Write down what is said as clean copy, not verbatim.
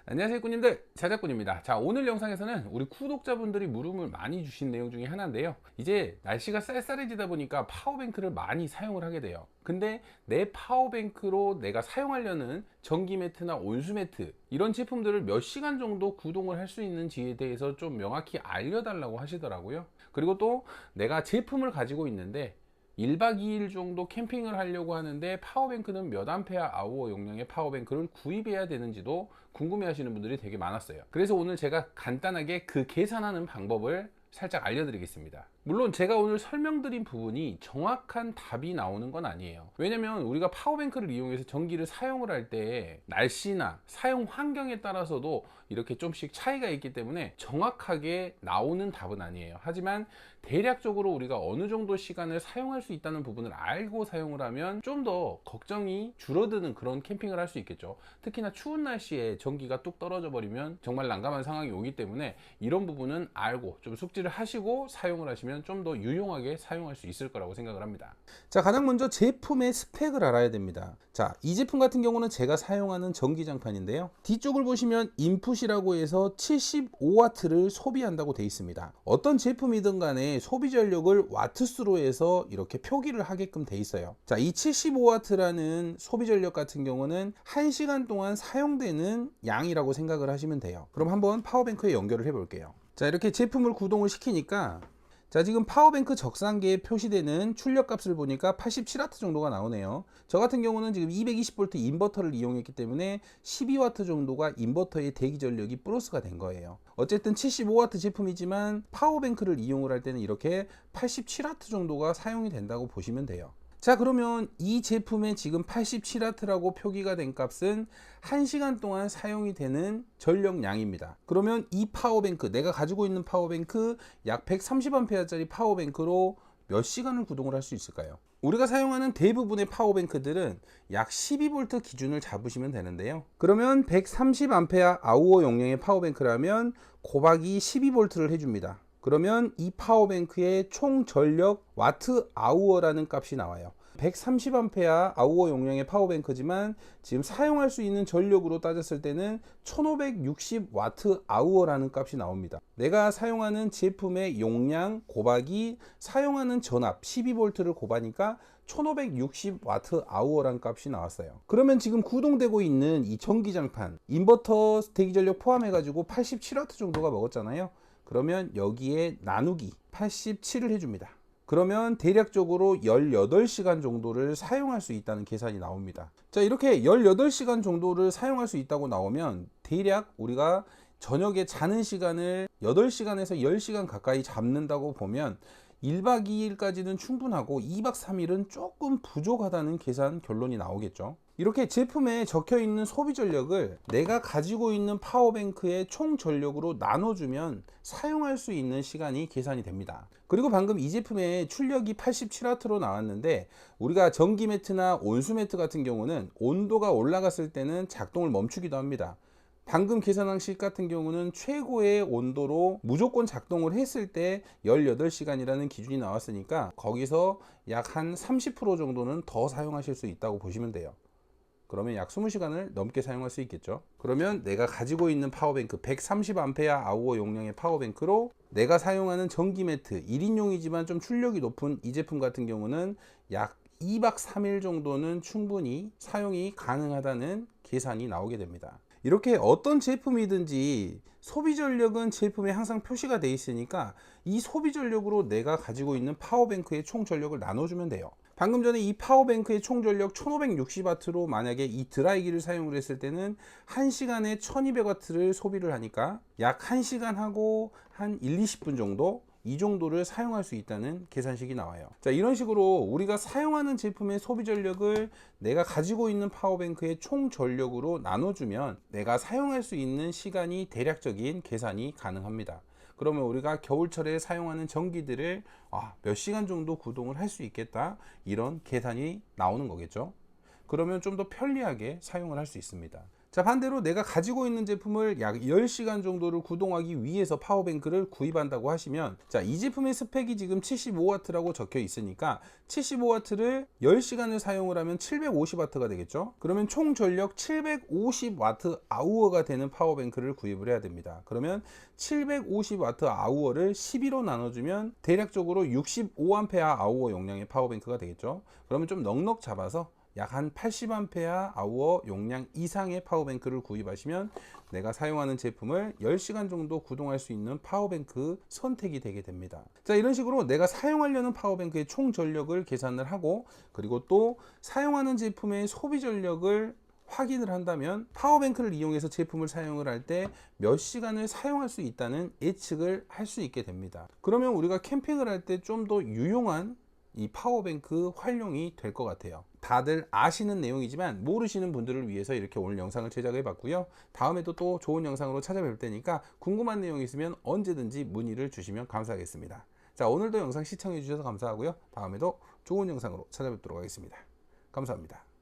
안녕하세요 꾸님들, 자작꾼입니다. 자, 오늘 영상에서는 우리 구독자분들이 물음을 많이 주신 내용 중에 하나인데요, 이제 날씨가 쌀쌀해지다 보니까 파워뱅크를 많이 사용을 하게 돼요. 근데 내 파워뱅크로 내가 사용하려는 전기 매트나 온수 매트, 이런 제품들을 몇 시간 정도 구동을 할 수 있는지에 대해서 좀 명확히 알려달라고 하시더라고요. 그리고 또 내가 제품을 가지고 있는데 1박 2일 정도 캠핑을 하려고 하는데 파워뱅크는 몇 암페어 아워 용량의 파워뱅크를 구입해야 되는지도 궁금해 하시는 분들이 되게 많았어요. 그래서 오늘 제가 간단하게 그 계산하는 방법을 살짝 알려드리겠습니다. 물론 제가 오늘 설명드린 부분이 정확한 답이 나오는 건 아니에요. 왜냐면 우리가 파워뱅크를 이용해서 전기를 사용을 할 때 날씨나 사용 환경에 따라서도 이렇게 좀씩 차이가 있기 때문에 정확하게 나오는 답은 아니에요. 하지만 대략적으로 우리가 어느 정도 시간을 사용할 수 있다는 부분을 알고 사용을 하면 좀 더 걱정이 줄어드는 그런 캠핑을 할 수 있겠죠. 특히나 추운 날씨에 전기가 뚝 떨어져 버리면 정말 난감한 상황이 오기 때문에 이런 부분은 알고 좀 숙지를 하시고 사용을 하시면 좀 더 유용하게 사용할 수 있을 거라고 생각을 합니다. 자, 가장 먼저 제품의 스펙을 알아야 됩니다. 자, 이 제품 같은 경우는 제가 사용하는 전기장판인데요, 뒤쪽을 보시면 인풋이라고 해서 75W를 소비한다고 되어 있습니다. 어떤 제품이든 간에 소비 전력을 와트수로 해서 이렇게 표기를 하게끔 되어 있어요. 자, 이 75W라는 소비 전력 같은 경우는 1시간 동안 사용되는 양이라고 생각을 하시면 돼요. 그럼 한번 파워뱅크에 연결을 해 볼게요. 자, 이렇게 제품을 구동을 시키니까, 자, 지금 파워뱅크 적상기에 표시되는 출력 값을 보니까 87W 정도가 나오네요. 저 같은 경우는 지금 220V 인버터를 이용했기 때문에 12W 정도가 인버터의 대기 전력이 플러스가 된 거예요. 어쨌든 75W 제품이지만 파워뱅크를 이용을 할 때는 이렇게 87W 정도가 사용이 된다고 보시면 돼요. 자, 그러면 이 제품에 지금 87W라고 표기가 된 값은 1시간 동안 사용이 되는 전력량입니다. 그러면 이 파워뱅크, 내가 가지고 있는 파워뱅크 약 130A짜리 파워뱅크로 몇 시간을 구동을 할 수 있을까요? 우리가 사용하는 대부분의 파워뱅크들은 약 12V 기준을 잡으시면 되는데요, 그러면 130A 아우어 용량의 파워뱅크라면 곱하기 12V를 해줍니다. 그러면 이 파워뱅크의 총 전력 와트 아우어라는 값이 나와요. 130A 아우어 용량의 파워뱅크지만 지금 사용할 수 있는 전력으로 따졌을 때는 1560W 아우어라는 값이 나옵니다. 내가 사용하는 제품의 용량 곱하기 사용하는 전압 12V를 곱하니까 1560W 아우어라는 값이 나왔어요. 그러면 지금 구동되고 있는 이 전기장판, 인버터 대기전력 포함해 가지고 87W 정도가 먹었잖아요. 그러면 여기에 나누기 87을 해줍니다. 그러면 대략적으로 18시간 정도를 사용할 수 있다는 계산이 나옵니다. 자, 이렇게 18시간 정도를 사용할 수 있다고 나오면 대략 우리가 저녁에 자는 시간을 8시간에서 10시간 가까이 잡는다고 보면 1박 2일까지는 충분하고 2박 3일은 조금 부족하다는 계산 결론이 나오겠죠. 이렇게 제품에 적혀 있는 소비 전력을 내가 가지고 있는 파워뱅크의 총 전력으로 나눠주면 사용할 수 있는 시간이 계산이 됩니다. 그리고 방금 이 제품의 출력이 87W로 나왔는데, 우리가 전기 매트나 온수 매트 같은 경우는 온도가 올라갔을 때는 작동을 멈추기도 합니다. 방금 계산한 식 같은 경우는 최고의 온도로 무조건 작동을 했을 때 18시간이라는 기준이 나왔으니까 거기서 약 한 30% 정도는 더 사용하실 수 있다고 보시면 돼요. 그러면 약 20시간을 넘게 사용할 수 있겠죠. 그러면 내가 가지고 있는 파워뱅크 130A 아우어 용량의 파워뱅크로 내가 사용하는 전기 매트 1인용이지만 좀 출력이 높은 이 제품 같은 경우는 약 2박 3일 정도는 충분히 사용이 가능하다는 계산이 나오게 됩니다. 이렇게 어떤 제품이든지 소비 전력은 제품에 항상 표시가 되어 있으니까 이 소비 전력으로 내가 가지고 있는 파워뱅크의 총 전력을 나눠주면 돼요. 방금 전에 이 파워뱅크의 총 전력 1560W로 만약에 이 드라이기를 사용을 했을 때는 1시간에 1200W를 소비를 하니까 약 1시간 하고 한 1, 20분 정도, 이 정도를 사용할 수 있다는 계산식이 나와요. 자, 이런 식으로 우리가 사용하는 제품의 소비 전력을 내가 가지고 있는 파워뱅크의 총 전력으로 나눠주면 내가 사용할 수 있는 시간이 대략적인 계산이 가능합니다. 그러면 우리가 겨울철에 사용하는 전기들을 몇 시간 정도 구동을 할 수 있겠다, 이런 계산이 나오는 거겠죠. 그러면 좀 더 편리하게 사용을 할 수 있습니다. 자, 반대로 내가 가지고 있는 제품을 약 10시간 정도를 구동하기 위해서 파워뱅크를 구입한다고 하시면, 자, 이 제품의 스펙이 지금 75W라고 적혀 있으니까 75W를 10시간을 사용을 하면 750W가 되겠죠. 그러면 총 전력 750Wh가 되는 파워뱅크를 구입을 해야 됩니다. 그러면 750Wh를 12로 나눠주면 대략적으로 65Ah 용량의 파워뱅크가 되겠죠. 그러면 좀 넉넉 잡아서 약 한 80Ah 용량 이상의 파워뱅크를 구입하시면 내가 사용하는 제품을 10시간 정도 구동할 수 있는 파워뱅크 선택이 되게 됩니다. 자, 이런 식으로 내가 사용하려는 파워뱅크의 총 전력을 계산을 하고, 그리고 또 사용하는 제품의 소비 전력을 확인을 한다면 파워뱅크를 이용해서 제품을 사용을 할 때 몇 시간을 사용할 수 있다는 예측을 할 수 있게 됩니다. 그러면 우리가 캠핑을 할 때 좀 더 유용한 이 파워뱅크 활용이 될 것 같아요. 다들 아시는 내용이지만 모르시는 분들을 위해서 이렇게 오늘 영상을 제작해 봤고요. 다음에도 또 좋은 영상으로 찾아뵐 테니까 궁금한 내용이 있으면 언제든지 문의를 주시면 감사하겠습니다. 자, 오늘도 영상 시청해 주셔서 감사하고요. 다음에도 좋은 영상으로 찾아뵙도록 하겠습니다. 감사합니다.